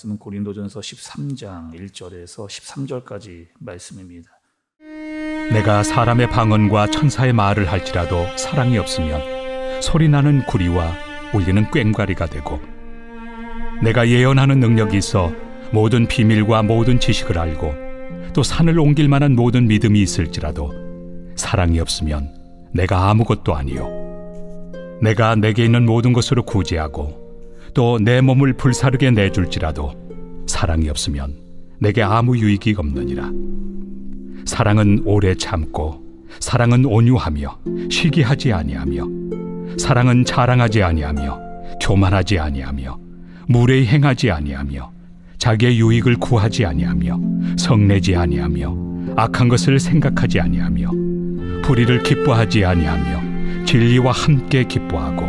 말씀은 고린도전서 13장 1절에서 13절까지 말씀입니다. 내가 사람의 방언과 천사의 말을 할지라도 사랑이 없으면 소리나는 구리와 울리는 꽹과리가 되고, 내가 예언하는 능력이 있어 모든 비밀과 모든 지식을 알고 또 산을 옮길 만한 모든 믿음이 있을지라도 사랑이 없으면 내가 아무것도 아니요, 내가 내게 있는 모든 것으로 구제하고 또 내 몸을 불사르게 내줄지라도 사랑이 없으면 내게 아무 유익이 없느니라. 사랑은 오래 참고, 사랑은 온유하며 시기하지 아니하며, 사랑은 자랑하지 아니하며 교만하지 아니하며 무례히 행하지 아니하며 자기의 유익을 구하지 아니하며 성내지 아니하며 악한 것을 생각하지 아니하며 불의를 기뻐하지 아니하며 진리와 함께 기뻐하고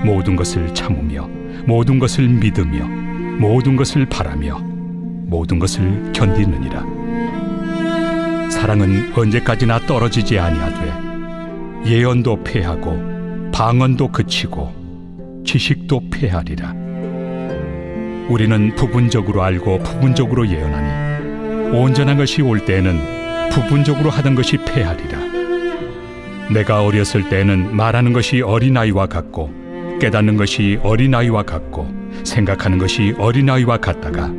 모든 것을 참으며 모든 것을 믿으며 모든 것을 바라며 모든 것을 견디느니라. 사랑은 언제까지나 떨어지지 아니하되 예언도 패하고 방언도 그치고 지식도 패하리라. 우리는 부분적으로 알고 부분적으로 예언하니 온전한 것이 올 때에는 부분적으로 하던 것이 패하리라. 내가 어렸을 때에는 말하는 것이 어린아이와 같고 깨닫는 것이 어린아이와 같고 생각하는 것이 어린아이와 같다가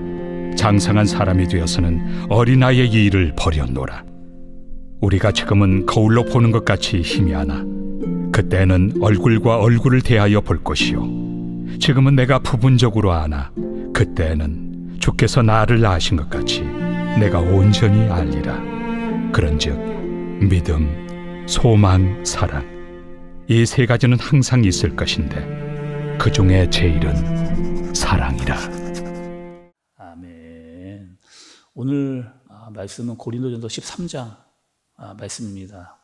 장성한 사람이 되어서는 어린아이의 일을 버렸노라. 우리가 지금은 거울로 보는 것 같이 희미하나 그때는 얼굴과 얼굴을 대하여 볼 것이요, 지금은 내가 부분적으로 아나 그때는 주께서 나를 낳으신 것 같이 내가 온전히 알리라. 그런즉 믿음, 소망, 사랑, 이 세 가지는 항상 있을 것인데 그 중에 제일은 사랑이라. 아멘. 오늘 말씀은 고린도전서 13장 말씀입니다.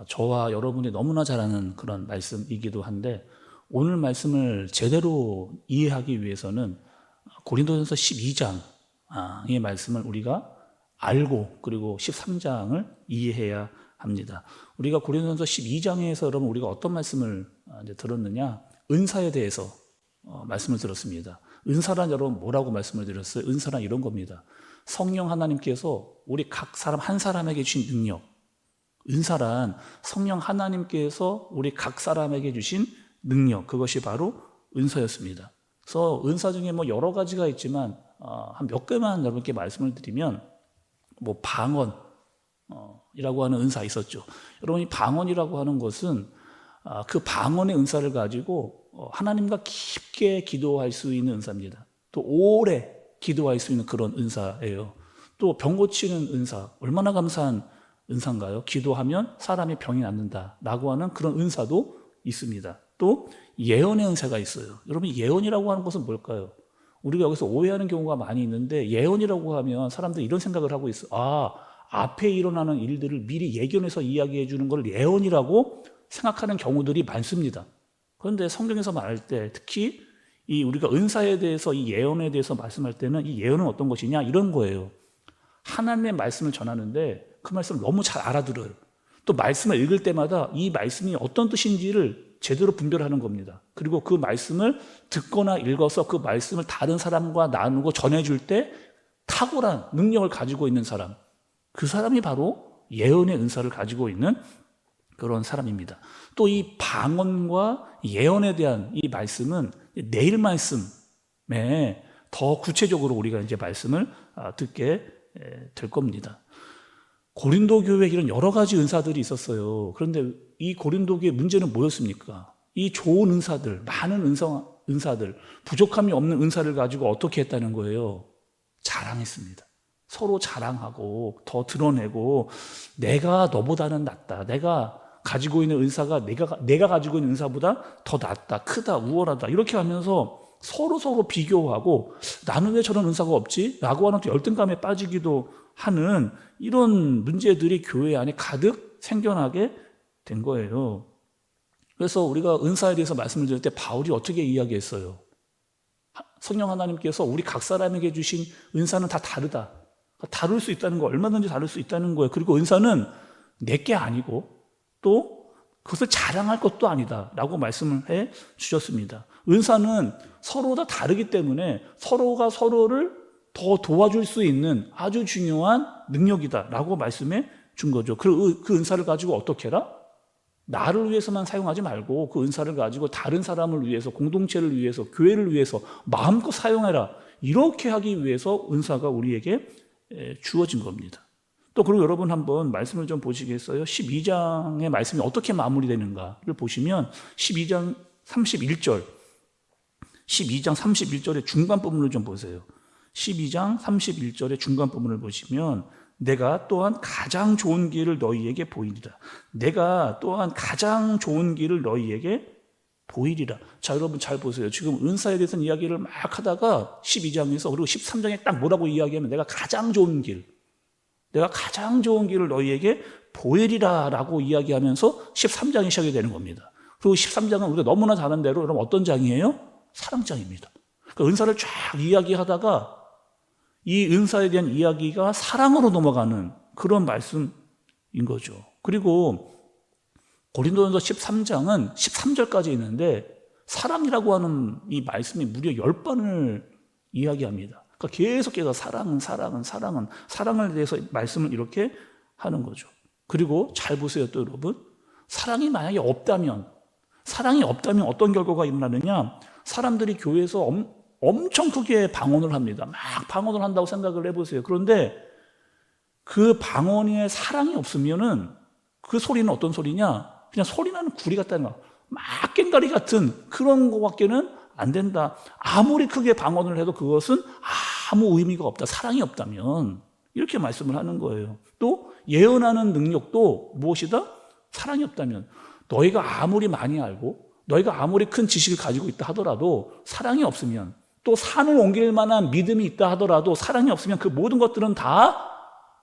저와 여러분이 너무나 잘 아는 그런 말씀이기도 한데, 오늘 말씀을 제대로 이해하기 위해서는 고린도전서 12장의 말씀을 우리가 알고 그리고 13장을 이해해야 합니다. 우리가 고린도전서 12장에서 여러분 우리가 어떤 말씀을 이제 들었느냐? 은사에 대해서 말씀을 들었습니다. 은사란 여러분 뭐라고 말씀을 드렸어요? 은사란 이런 겁니다. 성령 하나님께서 우리 각 사람 한 사람에게 주신 능력, 은사란 성령 하나님께서 우리 각 사람에게 주신 능력, 그것이 바로 은사였습니다. 그래서 은사 중에 뭐 여러 가지가 있지만 한 몇 개만 여러분께 말씀을 드리면, 뭐 방언 이라고 하는 은사 있었죠. 여러분이 방언이라고 하는 것은 그 방언의 은사를 가지고 하나님과 깊게 기도할 수 있는 은사입니다. 또 오래 기도할 수 있는 그런 은사예요. 또 병 고치는 은사, 얼마나 감사한 은사인가요? 기도하면 사람이 병이 낫는다라고 하는 그런 은사도 있습니다. 또 예언의 은사가 있어요. 여러분, 예언이라고 하는 것은 뭘까요? 우리가 여기서 오해하는 경우가 많이 있는데, 예언이라고 하면 사람들이 이런 생각을 하고 있어요. 앞에 일어나는 일들을 미리 예견해서 이야기해 주는 걸 예언이라고 생각하는 경우들이 많습니다. 그런데 성경에서 말할 때, 특히 이 우리가 은사에 대해서, 이 예언에 대해서 말씀할 때는 이 예언은 어떤 것이냐, 이런 거예요. 하나님의 말씀을 전하는데 그 말씀을 너무 잘 알아들어요. 또 말씀을 읽을 때마다 이 말씀이 어떤 뜻인지를 제대로 분별하는 겁니다. 그리고 그 말씀을 듣거나 읽어서 그 말씀을 다른 사람과 나누고 전해줄 때 탁월한 능력을 가지고 있는 사람, 그 사람이 바로 예언의 은사를 가지고 있는 그런 사람입니다. 또 이 방언과 예언에 대한 이 말씀은 내일 말씀에 더 구체적으로 우리가 이제 말씀을 듣게 될 겁니다. 고린도 교회에 이런 여러 가지 은사들이 있었어요. 그런데 이 고린도 교회의 문제는 뭐였습니까? 이 좋은 은사들, 많은 은사들, 부족함이 없는 은사를 가지고 어떻게 했다는 거예요? 자랑했습니다. 서로 자랑하고 더 드러내고, 내가 너보다는 낫다, 내가 가지고 있는 은사가 내가 가지고 있는 은사보다 더 낫다, 크다, 우월하다, 이렇게 하면서 서로 비교하고, 나는 왜 저런 은사가 없지? 라고 하는 또 열등감에 빠지기도 하는 이런 문제들이 교회 안에 가득 생겨나게 된 거예요. 그래서 우리가 은사에 대해서 말씀을 드릴 때 바울이 어떻게 이야기했어요? 성령 하나님께서 우리 각 사람에게 주신 은사는 다 다르다, 다룰 수 있다는 거, 얼마든지 다룰 수 있다는 거예요. 그리고 은사는 내게 아니고 또 그것을 자랑할 것도 아니다 라고 말씀을 해 주셨습니다. 은사는 서로 다 다르기 때문에 서로가 서로를 더 도와줄 수 있는 아주 중요한 능력이다 라고 말씀해 준 거죠. 그 은사를 가지고 어떻게 해라? 나를 위해서만 사용하지 말고 그 은사를 가지고 다른 사람을 위해서, 공동체를 위해서, 교회를 위해서 마음껏 사용해라. 이렇게 하기 위해서 은사가 우리에게 주어진 겁니다. 또 그리고 여러분 한번 말씀을 좀 보시겠어요? 12장의 말씀이 어떻게 마무리되는가를 보시면 12장 31절 12장 31절의 중간 부분을 좀 보세요. 12장 31절의 중간 부분을 보시면 내가 또한 가장 좋은 길을 너희에게 보이리라. 내가 또한 가장 좋은 길을 너희에게 보이리라. 자, 여러분 잘 보세요. 지금 은사에 대해서는 이야기를 막 하다가 12장에서 그리고 13장에 딱 뭐라고 이야기하면 내가 가장 좋은 길, 내가 가장 좋은 길을 너희에게 보이리라 라고 이야기하면서 13장이 시작이 되는 겁니다. 그리고 13장은 우리가 너무나 잘 아는 대로 여러분 어떤 장이에요? 사랑장입니다. 그러니까 은사를 쫙 이야기하다가 이 은사에 대한 이야기가 사랑으로 넘어가는 그런 말씀인 거죠. 그리고 고린도전서 13장은 13절까지 있는데 사랑이라고 하는 이 말씀이 무려 10번을 이야기합니다. 그러니까 계속해서 사랑을 대해서 말씀을 이렇게 하는 거죠. 그리고 잘 보세요 또 여러분. 사랑이 만약에 없다면 어떤 결과가 일어나느냐? 사람들이 교회에서 엄청 크게 방언을 합니다. 막 방언을 한다고 생각을 해보세요. 그런데 그 방언에 사랑이 없으면은 그 소리는 어떤 소리냐? 그냥 소리나는 구리 같다는 거. 막 꽹가리 같은 그런 거밖에는 안 된다. 아무리 크게 방언을 해도 그것은 아무 의미가 없다. 사랑이 없다면. 이렇게 말씀을 하는 거예요. 또 예언하는 능력도 무엇이다? 사랑이 없다면. 너희가 아무리 많이 알고 너희가 아무리 큰 지식을 가지고 있다 하더라도 사랑이 없으면, 또 산을 옮길 만한 믿음이 있다 하더라도 사랑이 없으면 그 모든 것들은 다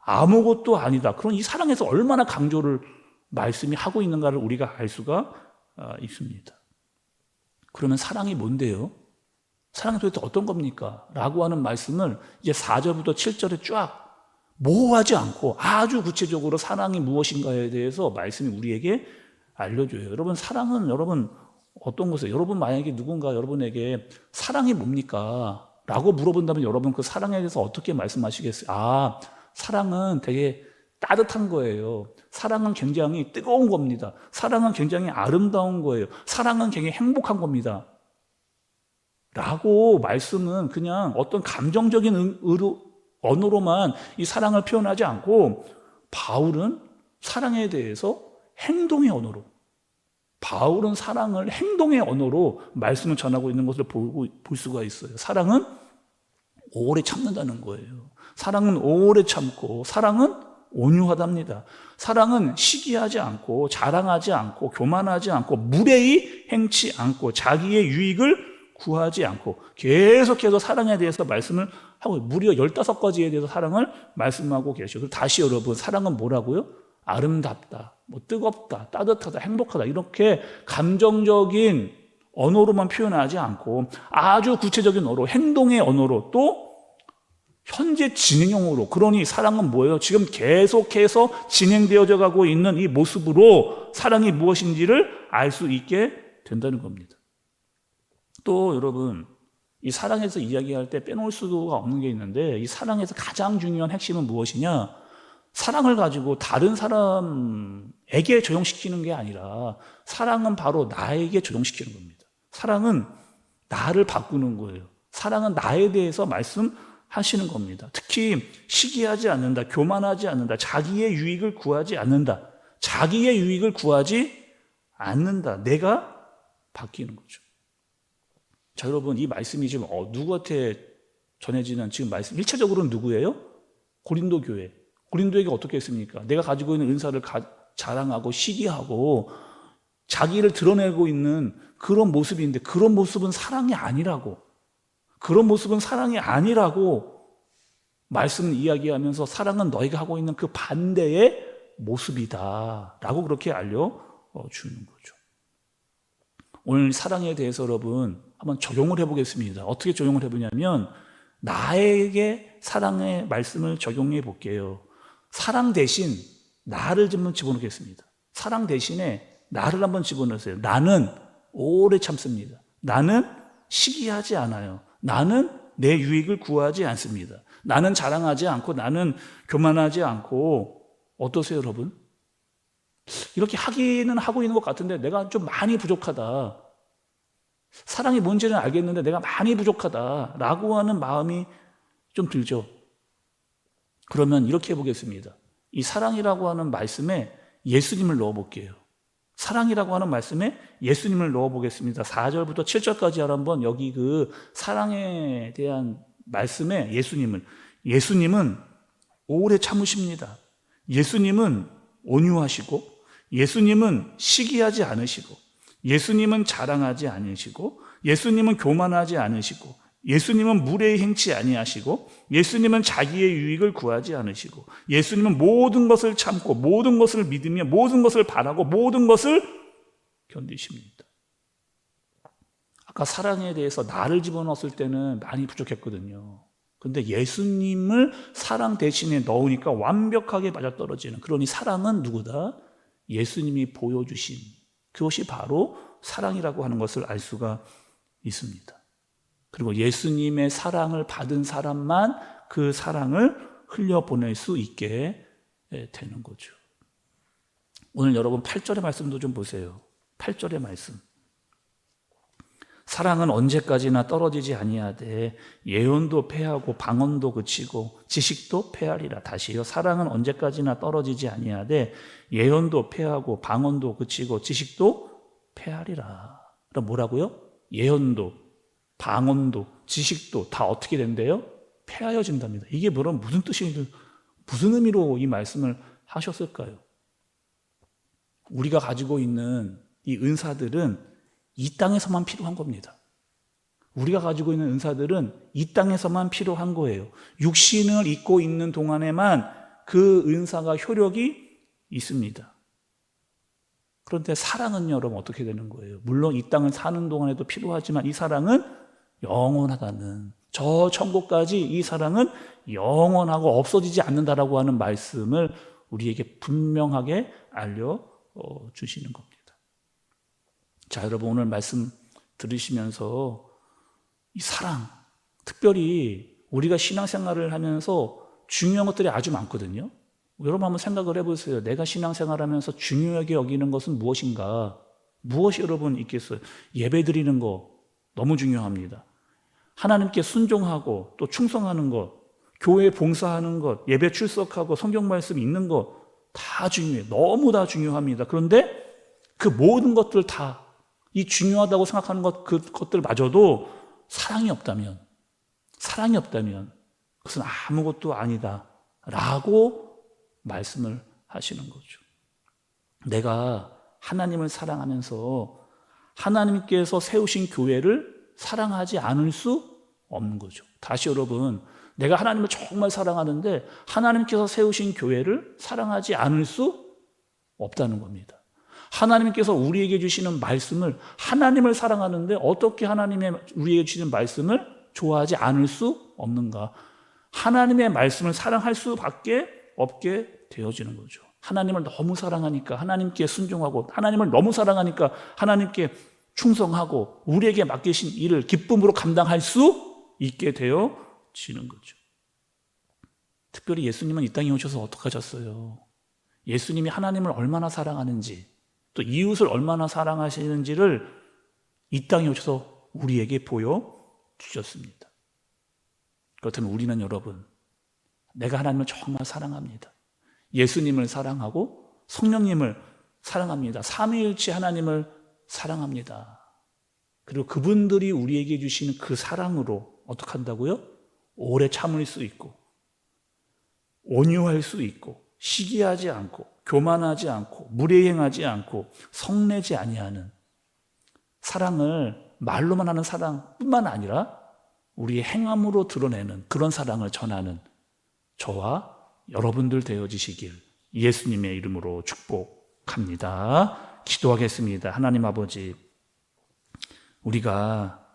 아무것도 아니다. 그런 이 사랑에서 얼마나 강조를 말씀이 하고 있는가를 우리가 알 수가 있습니다. 그러면 사랑이 뭔데요? 사랑이 도대체 어떤 겁니까? 라고 하는 말씀을 이제 4절부터 7절에 쫙 모호하지 않고 아주 구체적으로 사랑이 무엇인가에 대해서 말씀이 우리에게 알려줘요. 여러분, 사랑은 여러분 어떤 것이에요? 여러분 만약에 누군가 여러분에게 사랑이 뭡니까? 라고 물어본다면 여러분 그 사랑에 대해서 어떻게 말씀하시겠어요? 사랑은 되게 따뜻한 거예요. 사랑은 굉장히 뜨거운 겁니다. 사랑은 굉장히 아름다운 거예요. 사랑은 굉장히 행복한 겁니다. 라고 말씀은 그냥 어떤 감정적인 언어로만 이 사랑을 표현하지 않고 바울은 사랑에 대해서 행동의 언어로, 바울은 사랑을 행동의 언어로 말씀을 전하고 있는 것을 볼 수가 있어요. 사랑은 오래 참는다는 거예요. 사랑은 오래 참고, 사랑은 온유하답니다. 사랑은 시기하지 않고, 자랑하지 않고, 교만하지 않고, 무례히 행치 않고, 자기의 유익을 구하지 않고, 계속해서 사랑에 대해서 말씀을 하고, 무려 15가지에 대해서 사랑을 말씀하고 계셔. 그리고 다시 여러분, 사랑은 뭐라고요? 아름답다, 뜨겁다, 따뜻하다, 행복하다, 이렇게 감정적인 언어로만 표현하지 않고 아주 구체적인 언어로, 행동의 언어로, 또 현재 진행형으로. 그러니 사랑은 뭐예요? 지금 계속해서 진행되어져 가고 있는 이 모습으로 사랑이 무엇인지를 알 수 있게 된다는 겁니다. 또 여러분, 이 사랑에서 이야기할 때 빼놓을 수가 없는 게 있는데, 이 사랑에서 가장 중요한 핵심은 무엇이냐? 사랑을 가지고 다른 사람에게 적용시키는 게 아니라 사랑은 바로 나에게 적용시키는 겁니다. 사랑은 나를 바꾸는 거예요. 사랑은 나에 대해서 말씀하시는 겁니다. 특히 시기하지 않는다, 교만하지 않는다, 자기의 유익을 구하지 않는다, 자기의 유익을 구하지 않는다. 내가 바뀌는 거죠. 자, 여러분, 이 말씀이 지금 누구한테 전해지는 지금 말씀, 1차적으로는 누구예요? 고린도 교회. 고린도에게 어떻게 했습니까? 내가 가지고 있는 은사를 자랑하고 시기하고 자기를 드러내고 있는 그런 모습인데, 그런 모습은 사랑이 아니라고, 그런 모습은 사랑이 아니라고 말씀을 이야기하면서 사랑은 너희가 하고 있는 그 반대의 모습이다 라고 그렇게 알려주는 거죠. 오늘 사랑에 대해서 여러분 한번 적용을 해보겠습니다. 어떻게 적용을 해보냐면, 나에게 사랑의 말씀을 적용해 볼게요. 사랑 대신 나를 좀 집어넣겠습니다. 사랑 대신에 나를 한번 집어넣으세요. 나는 오래 참습니다. 나는 시기하지 않아요. 나는 내 유익을 구하지 않습니다. 나는 자랑하지 않고, 나는 교만하지 않고. 어떠세요, 여러분? 이렇게 하기는 하고 있는 것 같은데 내가 좀 많이 부족하다. 사랑이 뭔지는 알겠는데 내가 많이 부족하다라고 하는 마음이 좀 들죠. 그러면 이렇게 해보겠습니다. 이 사랑이라고 하는 말씀에 예수님을 넣어볼게요. 사랑이라고 하는 말씀에 예수님을 넣어보겠습니다. 4절부터 7절까지 한번 여기 그 사랑에 대한 말씀에 예수님은 오래 참으십니다. 예수님은 온유하시고, 예수님은 시기하지 않으시고, 예수님은 자랑하지 않으시고, 예수님은 교만하지 않으시고, 예수님은 무례히 행치 아니하시고, 예수님은 자기의 유익을 구하지 않으시고, 예수님은 모든 것을 참고, 모든 것을 믿으며, 모든 것을 바라고, 모든 것을 견디십니다. 아까 사랑에 대해서 나를 집어넣었을 때는 많이 부족했거든요. 근데 예수님을 사랑 대신에 넣으니까 완벽하게 맞아떨어지는, 그러니 사랑은 누구다? 예수님이 보여주신 그것이 바로 사랑이라고 하는 것을 알 수가 있습니다. 그리고 예수님의 사랑을 받은 사람만 그 사랑을 흘려보낼 수 있게 되는 거죠. 오늘 여러분 8절의 말씀도 좀 보세요. 8절의 말씀. 사랑은 언제까지나 떨어지지 아니하되 예언도 패하고 방언도 그치고 지식도 패하리라. 다시요. 사랑은 언제까지나 떨어지지 아니하되 예언도 패하고 방언도 그치고 지식도 패하리라. 그럼 뭐라고요? 예언도, 방언도, 지식도 다 어떻게 된대요? 패하여진답니다. 이게 무슨 뜻이든 무슨 의미로 이 말씀을 하셨을까요? 우리가 가지고 있는 이 은사들은 이 땅에서만 필요한 겁니다. 우리가 가지고 있는 은사들은 이 땅에서만 필요한 거예요. 육신을 입고 있는 동안에만 그 은사가 효력이 있습니다. 그런데 사랑은 여러분 어떻게 되는 거예요? 물론 이 땅을 사는 동안에도 필요하지만 이 사랑은 영원하다는, 저 천국까지 이 사랑은 영원하고 없어지지 않는다라고 하는 말씀을 우리에게 분명하게 알려주시는 겁니다. 자, 여러분 오늘 말씀 들으시면서 이 사랑, 특별히 우리가 신앙생활을 하면서 중요한 것들이 아주 많거든요. 여러분 한번 생각을 해보세요. 내가 신앙생활하면서 중요하게 여기는 것은 무엇인가? 무엇이 여러분 있겠어요? 예배 드리는 거 너무 중요합니다. 하나님께 순종하고 또 충성하는 것, 교회 봉사하는 것, 예배 출석하고 성경 말씀 읽는 것 다 중요해요. 너무 다 중요합니다. 그런데 그 모든 것들 다 이 중요하다고 생각하는 그것들마저도 사랑이 없다면 그것은 아무것도 아니다라고 말씀을 하시는 거죠. 내가 하나님을 사랑하면서 하나님께서 세우신 교회를 사랑하지 않을 수 없는 거죠. 다시 여러분, 내가 하나님을 정말 사랑하는데 하나님께서 세우신 교회를 사랑하지 않을 수 없다는 겁니다. 하나님께서 우리에게 주시는 말씀을, 하나님을 사랑하는데 어떻게 우리에게 주시는 말씀을 좋아하지 않을 수 없는가? 하나님의 말씀을 사랑할 수밖에 없게 되어지는 거죠. 하나님을 너무 사랑하니까 하나님께 순종하고, 하나님을 너무 사랑하니까 하나님께 충성하고, 우리에게 맡기신 일을 기쁨으로 감당할 수 있게 되어지는 거죠. 특별히 예수님은 이 땅에 오셔서 어떻게 하셨어요? 예수님이 하나님을 얼마나 사랑하는지, 또 이웃을 얼마나 사랑하시는지를 이 땅에 오셔서 우리에게 보여주셨습니다. 그렇다면 우리는 여러분, 내가 하나님을 정말 사랑합니다. 예수님을 사랑하고 성령님을 사랑합니다. 삼위일체 하나님을 사랑합니다. 그리고 그분들이 우리에게 주시는 그 사랑으로 어떻게 한다고요? 오래 참을 수 있고, 온유할 수 있고, 시기하지 않고, 교만하지 않고, 무례행하지 않고, 성내지 아니하는 사랑을, 말로만 하는 사랑뿐만 아니라 우리의 행함으로 드러내는 그런 사랑을 전하는 저와 여러분들 되어지시길 예수님의 이름으로 축복합니다. 기도하겠습니다. 하나님 아버지, 우리가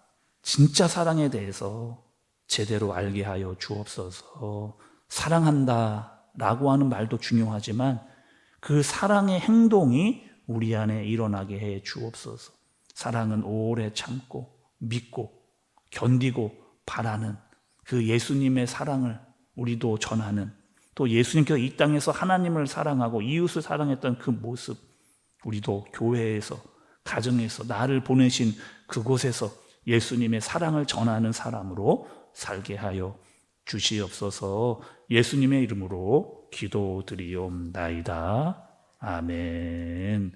진짜 사랑에 대해서 제대로 알게 하여 주옵소서. 사랑한다 라고 하는 말도 중요하지만 그 사랑의 행동이 우리 안에 일어나게 해 주옵소서. 사랑은 오래 참고 믿고 견디고 바라는 그 예수님의 사랑을 우리도 전하는, 또 예수님께서 이 땅에서 하나님을 사랑하고 이웃을 사랑했던 그 모습, 우리도 교회에서, 가정에서, 나를 보내신 그곳에서 예수님의 사랑을 전하는 사람으로 살게 하여 주시옵소서. 예수님의 이름으로 기도드리옵나이다. 아멘.